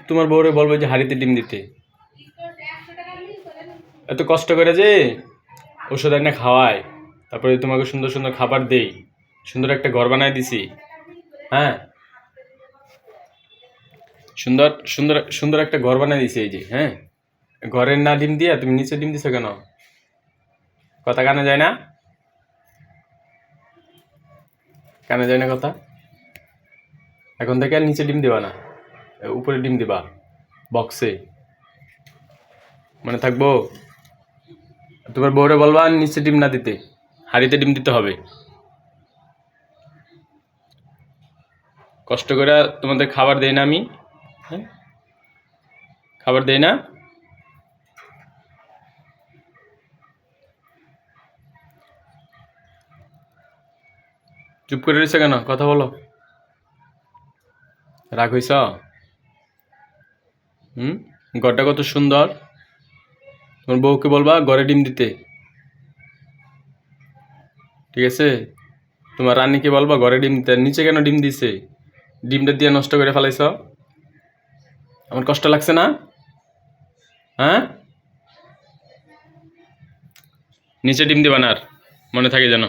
তোমার বউরে বলবো যে হাঁড়িতে ডিম দিতে। এত কষ্ট করে যে ওষুধ এনে খাওয়ায়, তারপরে তোমাকে সুন্দর সুন্দর খাবার দেই, সুন্দর একটা ঘর বানায় দিছি। হ্যাঁ, সুন্দর সুন্দর সুন্দর একটা ঘর বানায় দিছি এই যে। হ্যাঁ, ঘরের না ডিম দিয়া তুমি নিচে ডিম দিছো কেন? কথা কানে যায় না? কানে যায় না কথা? এখন থেকে আর নিচে ডিম দিবা না, উপরে ডিম দিবা, বক্সে। মানে থাকবো? তোমার বউরে বলবা নিচে ডিম না দিতে, হাঁড়িতে ডিম দিতে হবে। কষ্ট করে তোমাদের খাবার দেই না আমি? হ্যাঁ, খাবার দেই না? চুপ করে রয়েছে কেন? কথা বলো। রাগ হইছ? হুম, ঘরটা কত সুন্দর। তোমার বউকে বলবা ঘরে ডিম দিতে, ঠিক আছে? তোমার রানীকে বলবা ঘরে ডিম দিতে। নিচে কেন ডিম দিছে? ডিমটা দিয়ে নষ্ট করে ফেলাইছ। আমার কষ্ট লাগছে না? হ্যাঁ, নিচে ডিম দিবা না আর, মনে থাকে যেন।